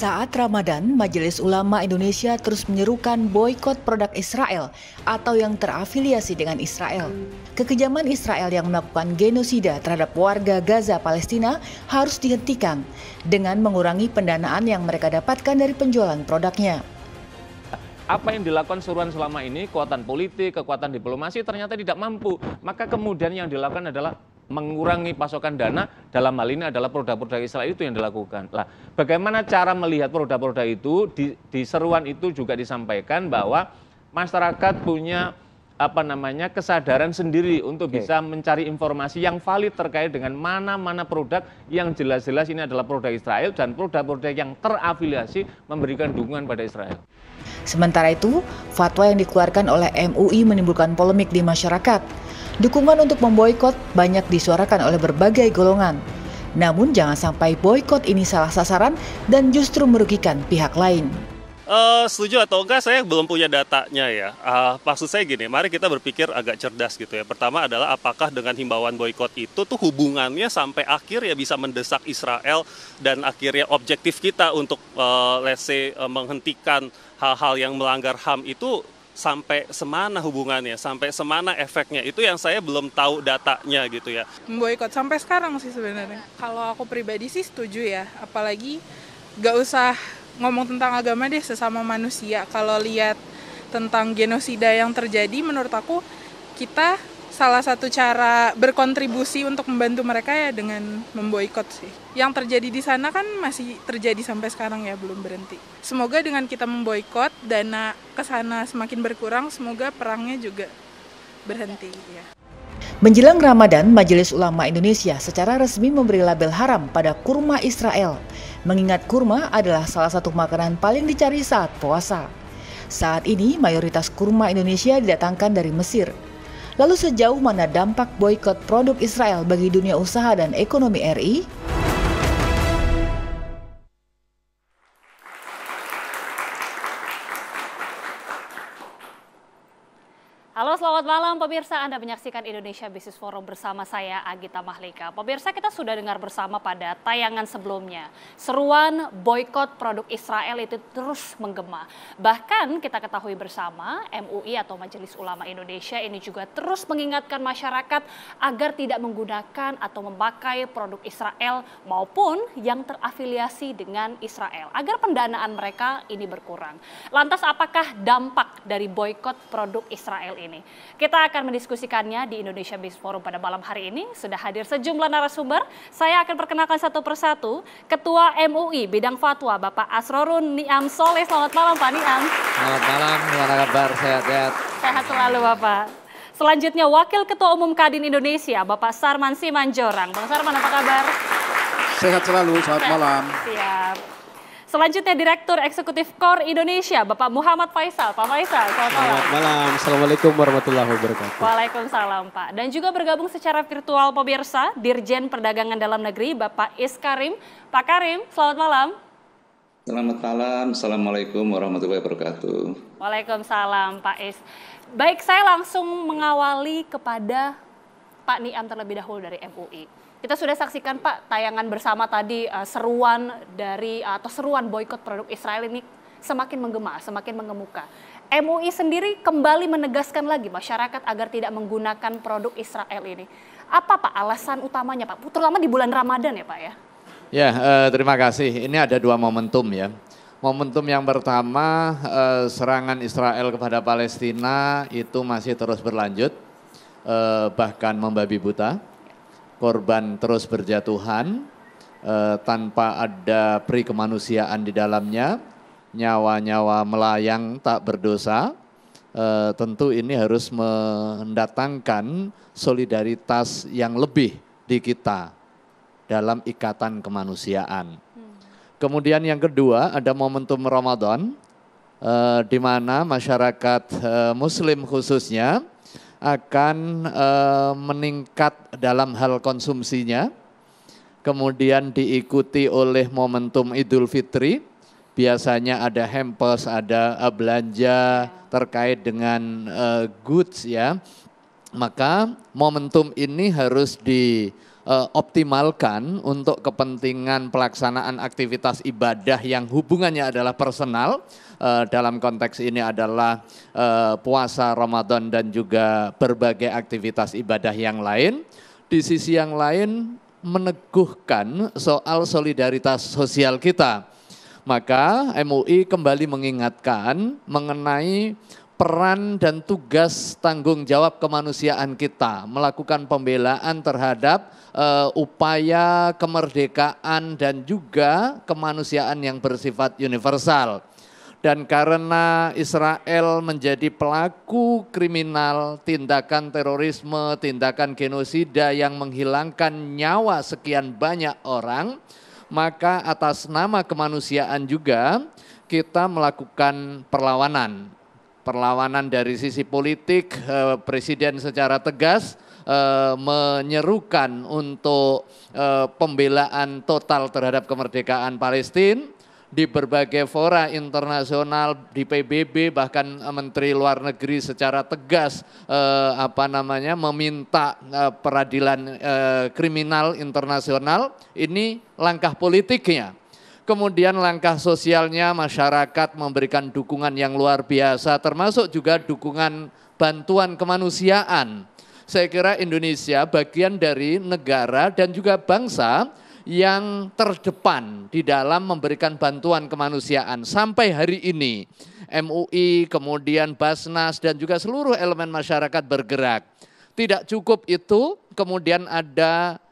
Saat Ramadan, Majelis Ulama Indonesia terus menyerukan boikot produk Israel atau yang terafiliasi dengan Israel. Kekejaman Israel yang melakukan genosida terhadap warga Gaza Palestina harus dihentikan dengan mengurangi pendanaan yang mereka dapatkan dari penjualan produknya. Apa yang dilakukan seruan selama ini, kekuatan politik, kekuatan diplomasi ternyata tidak mampu. Maka kemudian yang dilakukan adalah mengurangi pasokan dana, dalam hal ini adalah produk-produk Israel itu yang dilakukan. Lah, bagaimana cara melihat produk-produk itu? Di seruan itu juga disampaikan bahwa masyarakat punya kesadaran sendiri untuk bisa mencari informasi yang valid terkait dengan mana-mana produk yang jelas-jelas ini adalah produk Israel dan produk-produk yang terafiliasi memberikan dukungan pada Israel. Sementara itu, fatwa yang dikeluarkan oleh MUI menimbulkan polemik di masyarakat. Dukungan untuk memboikot banyak disuarakan oleh berbagai golongan. Namun jangan sampai boikot ini salah sasaran dan justru merugikan pihak lain. Setuju atau enggak saya belum punya datanya ya. Maksud saya gini, mari kita berpikir agak cerdas gitu ya. Pertama adalah apakah dengan himbauan boikot itu tuh hubungannya sampai akhir ya bisa mendesak Israel dan akhirnya objektif kita untuk menghentikan hal-hal yang melanggar HAM itu sampai semana hubungannya, sampai semana efeknya, itu yang saya belum tahu datanya gitu ya. Boikot sampai sekarang sih sebenarnya. Kalau aku pribadi sih setuju ya, apalagi gak usah ngomong tentang agama deh, sesama manusia. Kalau lihat tentang genosida yang terjadi, menurut aku kita salah satu cara berkontribusi untuk membantu mereka ya dengan memboikot sih. Yang terjadi di sana kan masih terjadi sampai sekarang ya, belum berhenti. Semoga dengan kita memboikot, dana ke sana semakin berkurang, semoga perangnya juga berhenti ya. Menjelang Ramadan, Majelis Ulama Indonesia secara resmi memberi label haram pada kurma Israel. Mengingat kurma adalah salah satu makanan paling dicari saat puasa. Saat ini mayoritas kurma Indonesia didatangkan dari Mesir. Lalu sejauh mana dampak boikot produk Israel bagi dunia usaha dan ekonomi RI? Halo, selamat malam pemirsa. Anda menyaksikan Indonesia Business Forum bersama saya Agita Mahlika. Pemirsa, kita sudah dengar bersama pada tayangan sebelumnya. Seruan boikot produk Israel itu terus menggema. Bahkan kita ketahui bersama MUI atau Majelis Ulama Indonesia ini juga terus mengingatkan masyarakat agar tidak menggunakan atau memakai produk Israel maupun yang terafiliasi dengan Israel agar pendanaan mereka ini berkurang. Lantas apakah dampak dari boikot produk Israel ini? Kita akan mendiskusikannya di Indonesia Business Forum pada malam hari ini. Sudah hadir sejumlah narasumber. Saya akan perkenalkan satu persatu. Ketua MUI Bidang Fatwa, Bapak Asrorun Niam Soleh. Selamat malam, Pak Niam. Selamat malam, gimana kabar? Sehat-sehat? Sehat selalu, Bapak. Selanjutnya Wakil Ketua Umum Kadin Indonesia, Bapak Sarman Simanjorang. Bang Sarman, apa kabar? Sehat selalu, selamat malam. Siap. Selanjutnya Direktur Eksekutif KOR Indonesia, Bapak Muhammad Faisal. Pak Faisal, selamat malam. Selamat malam, Assalamualaikum warahmatullahi wabarakatuh. Waalaikumsalam, Pak. Dan juga bergabung secara virtual pemirsa, Dirjen Perdagangan Dalam Negeri, Bapak Is Karim. Pak Karim, selamat malam. Selamat malam, Assalamualaikum warahmatullahi wabarakatuh. Waalaikumsalam, Pak Is. Baik, saya langsung mengawali kepada Pak Niam terlebih dahulu dari MUI. Kita sudah saksikan Pak tayangan bersama tadi seruan boikot produk Israel ini semakin menggema, semakin mengemuka. MUI sendiri kembali menegaskan lagi masyarakat agar tidak menggunakan produk Israel ini. Apa Pak alasan utamanya Pak? Terutama di bulan Ramadan ya Pak ya? Ya, terima kasih. Ini ada dua momentum ya. Momentum yang pertama, serangan Israel kepada Palestina itu masih terus berlanjut, bahkan membabi buta. Korban terus berjatuhan tanpa ada peri kemanusiaan di dalamnya, nyawa-nyawa melayang tak berdosa. Tentu ini harus mendatangkan solidaritas yang lebih di kita dalam ikatan kemanusiaan. Kemudian yang kedua ada momentum Ramadan, di mana masyarakat Muslim khususnya akan meningkat dalam hal konsumsinya, kemudian diikuti oleh momentum Idul Fitri, biasanya ada hampers, ada belanja terkait dengan goods ya, maka momentum ini harus optimalkan untuk kepentingan pelaksanaan aktivitas ibadah yang hubungannya adalah personal. Dalam konteks ini adalah puasa Ramadan dan juga berbagai aktivitas ibadah yang lain. Di sisi yang lain meneguhkan soal solidaritas sosial kita. Maka MUI kembali mengingatkan mengenai peran dan tugas tanggung jawab kemanusiaan kita, melakukan pembelaan terhadap upaya kemerdekaan dan juga kemanusiaan yang bersifat universal. Dan karena Israel menjadi pelaku kriminal, tindakan terorisme, tindakan genosida yang menghilangkan nyawa sekian banyak orang, maka atas nama kemanusiaan juga kita melakukan perlawanan. Perlawanan dari sisi politik, Presiden secara tegas menyerukan untuk pembelaan total terhadap kemerdekaan Palestina. Di berbagai fora internasional, di PBB, bahkan Menteri Luar Negeri secara tegas meminta peradilan kriminal internasional. Ini langkah politiknya. Kemudian langkah sosialnya, masyarakat memberikan dukungan yang luar biasa, termasuk juga dukungan bantuan kemanusiaan. Saya kira Indonesia bagian dari negara dan juga bangsa yang terdepan di dalam memberikan bantuan kemanusiaan. Sampai hari ini MUI, kemudian Basnas dan juga seluruh elemen masyarakat bergerak. Tidak cukup itu, kemudian ada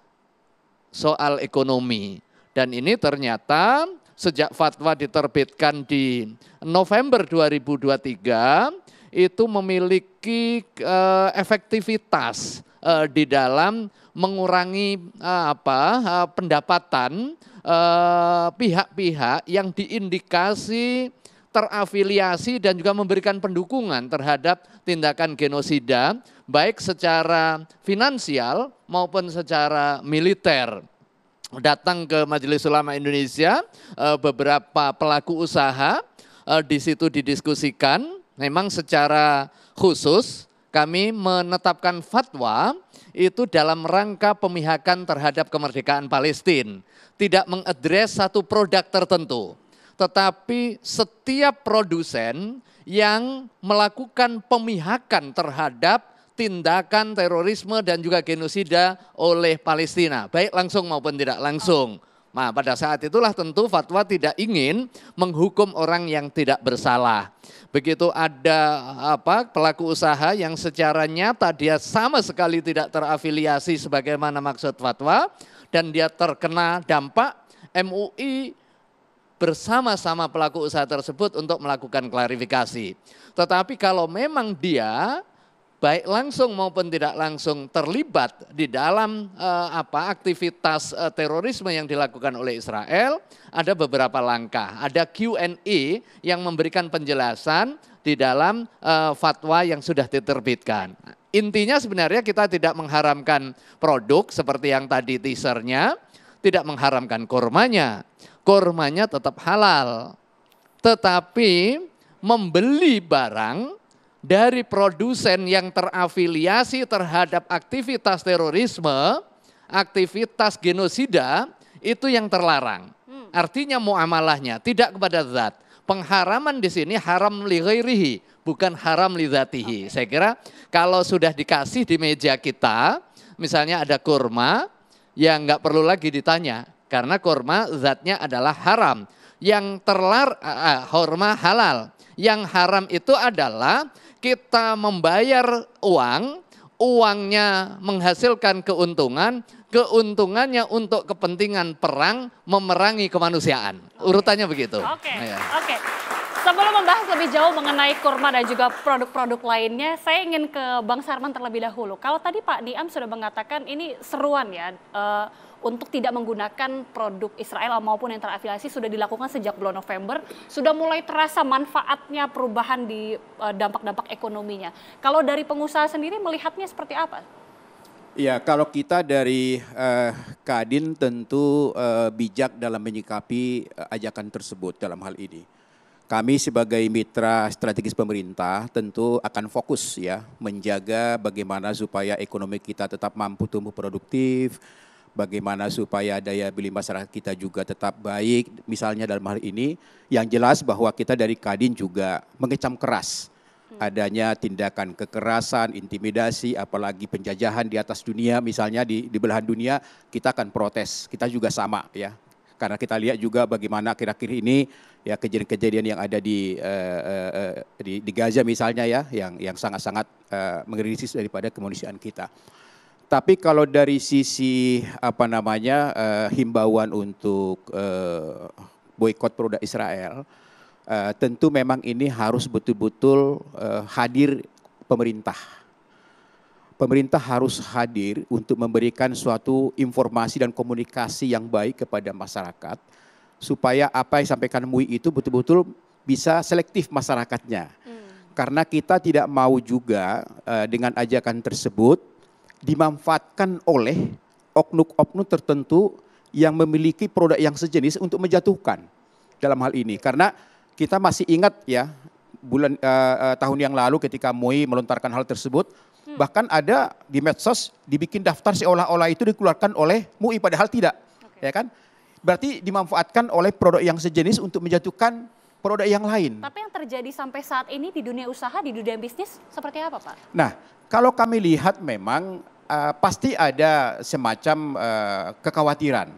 soal ekonomi. Dan ini ternyata sejak fatwa diterbitkan di November 2023 itu memiliki efektivitas di dalam mengurangi pendapatan pihak-pihak yang diindikasi terafiliasi dan juga memberikan pendukungan terhadap tindakan genosida, baik secara finansial maupun secara militer. Datang ke Majelis Ulama Indonesia, beberapa pelaku usaha di situ didiskusikan, memang secara khusus kami menetapkan fatwa itu dalam rangka pemihakan terhadap kemerdekaan Palestina. Tidak mengadres satu produk tertentu, tetapi setiap produsen yang melakukan pemihakan terhadap tindakan terorisme dan juga genosida oleh Palestina, baik langsung maupun tidak langsung. Nah, pada saat itulah tentu fatwa tidak ingin menghukum orang yang tidak bersalah. Begitu ada pelaku usaha yang secara nyata dia sama sekali tidak terafiliasi sebagaimana maksud fatwa dan dia terkena dampak, MUI bersama-sama pelaku usaha tersebut untuk melakukan klarifikasi. Tetapi kalau memang dia baik langsung maupun tidak langsung terlibat di dalam aktivitas terorisme yang dilakukan oleh Israel, ada beberapa langkah. Ada Q&A yang memberikan penjelasan di dalam fatwa yang sudah diterbitkan. Intinya sebenarnya kita tidak mengharamkan produk seperti yang tadi teasernya, tidak mengharamkan kurmanya. Kurmanya tetap halal. Tetapi membeli barang dari produsen yang terafiliasi terhadap aktivitas terorisme, aktivitas genosida, itu yang terlarang. Artinya muamalahnya tidak kepada zat. Pengharaman di sini haram li ghairihi, bukan haram li dzatihi. Saya kira kalau sudah dikasih di meja kita, misalnya ada kurma, ya nggak perlu lagi ditanya. Karena kurma zatnya adalah haram. Yang kurma halal. Yang haram itu adalah kita membayar uang, uangnya menghasilkan keuntungan, keuntungannya untuk kepentingan perang, memerangi kemanusiaan. Urutannya begitu. Oke. Sebelum membahas lebih jauh mengenai kurma dan juga produk-produk lainnya, saya ingin ke Bang Sarman terlebih dahulu. Kalau tadi Pak Niam sudah mengatakan ini seruan ya, untuk tidak menggunakan produk Israel maupun yang terafiliasi sudah dilakukan sejak bulan November, sudah mulai terasa manfaatnya, perubahan di dampak-dampak ekonominya. Kalau dari pengusaha sendiri melihatnya seperti apa? Ya, kalau kita dari Kadin tentu bijak dalam menyikapi ajakan tersebut dalam hal ini. Kami sebagai mitra strategis pemerintah tentu akan fokus ya menjaga bagaimana supaya ekonomi kita tetap mampu tumbuh produktif, bagaimana supaya daya beli masyarakat kita juga tetap baik. Misalnya dalam hal ini, yang jelas bahwa kita dari Kadin juga mengecam keras adanya tindakan kekerasan, intimidasi, apalagi penjajahan di atas dunia, misalnya di belahan dunia, kita akan protes. Kita juga sama ya, karena kita lihat juga bagaimana akhir-akhir ini ya kejadian-kejadian yang ada di Gaza misalnya ya, yang sangat-sangat mengeritis daripada kemanusiaan kita. Tapi kalau dari sisi himbauan untuk boikot produk Israel, tentu memang ini harus betul-betul hadir pemerintah. Pemerintah harus hadir untuk memberikan suatu informasi dan komunikasi yang baik kepada masyarakat, supaya apa yang disampaikan MUI itu betul-betul bisa selektif masyarakatnya. Karena kita tidak mau juga dengan ajakan tersebut dimanfaatkan oleh oknum-oknum tertentu yang memiliki produk yang sejenis untuk menjatuhkan dalam hal ini. Karena kita masih ingat ya tahun yang lalu ketika MUI melontarkan hal tersebut, bahkan ada di medsos dibikin daftar seolah-olah itu dikeluarkan oleh MUI padahal tidak, ya kan? Berarti dimanfaatkan oleh produk yang sejenis untuk menjatuhkan produk yang lain. Tapi yang terjadi sampai saat ini di dunia usaha, di dunia bisnis seperti apa, Pak? Nah, kalau kami lihat memang pasti ada semacam kekhawatiran.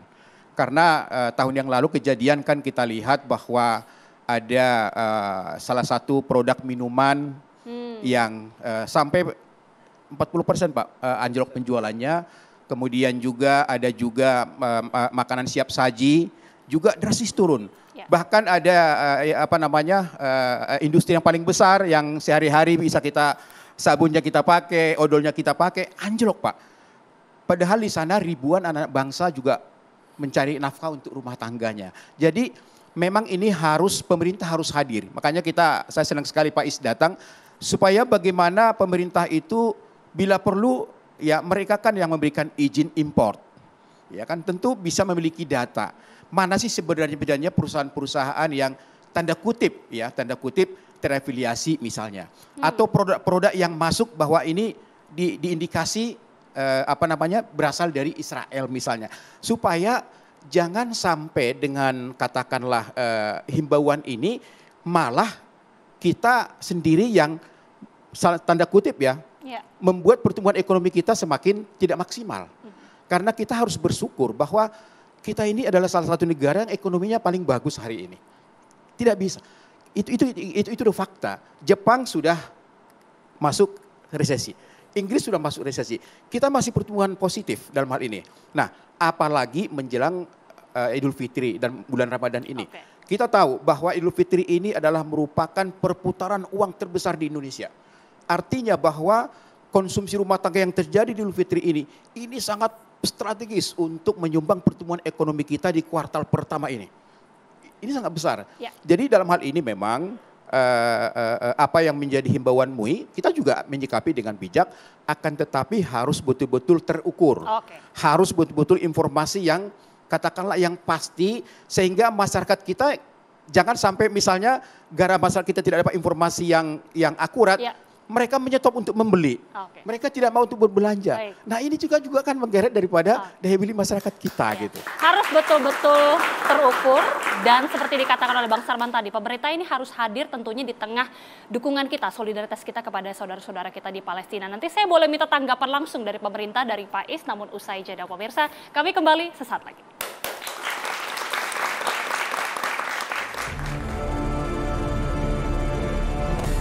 Karena tahun yang lalu kejadian kan kita lihat bahwa ada salah satu produk minuman yang sampai 40% Pak anjlok penjualannya. Kemudian juga ada makanan siap saji juga drastis turun. Ya. Bahkan ada industri yang paling besar yang sehari-hari bisa sabunnya kita pakai, odolnya kita pakai, anjlok Pak. Padahal di sana ribuan anak bangsa juga mencari nafkah untuk rumah tangganya. Jadi memang ini pemerintah harus hadir. Makanya saya senang sekali Pak Is datang, supaya bagaimana pemerintah itu bila perlu ya mereka kan yang memberikan izin import. Ya kan tentu bisa memiliki data. Mana sih sebenarnya perusahaan-perusahaan yang tanda kutip terafiliasi misalnya, atau produk-produk yang masuk bahwa ini diindikasi berasal dari Israel misalnya, supaya jangan sampai dengan katakanlah himbauan ini malah kita sendiri yang tanda kutip membuat pertumbuhan ekonomi kita semakin tidak maksimal. Karena kita harus bersyukur bahwa kita ini adalah salah satu negara yang ekonominya paling bagus hari ini. Tidak bisa. Itu fakta. Jepang sudah masuk resesi. Inggris sudah masuk resesi. Kita masih pertumbuhan positif dalam hal ini. Nah, apalagi menjelang Idul Fitri dan bulan Ramadan ini. Kita tahu bahwa Idul Fitri ini adalah merupakan perputaran uang terbesar di Indonesia. Artinya bahwa konsumsi rumah tangga yang terjadi di Idul Fitri ini sangat strategis untuk menyumbang pertumbuhan ekonomi kita di kuartal pertama ini. Ini sangat besar. Ya. Jadi dalam hal ini memang apa yang menjadi himbauan MUI, kita juga menyikapi dengan bijak, akan tetapi harus betul-betul terukur. Harus betul-betul informasi yang katakanlah yang pasti, sehingga masyarakat kita jangan sampai misalnya gara masyarakat kita tidak dapat informasi yang akurat, mereka menyetop untuk membeli. Mereka tidak mau untuk berbelanja. Nah ini juga kan menggeret daripada daya beli masyarakat kita gitu. Harus betul-betul terukur dan seperti dikatakan oleh Bang Sarman tadi, pemerintah ini harus hadir tentunya di tengah dukungan kita, solidaritas kita kepada saudara-saudara kita di Palestina. Nanti saya boleh minta tanggapan langsung dari pemerintah, dari Pak Is, namun usai jeda pemirsa, kami kembali sesaat lagi.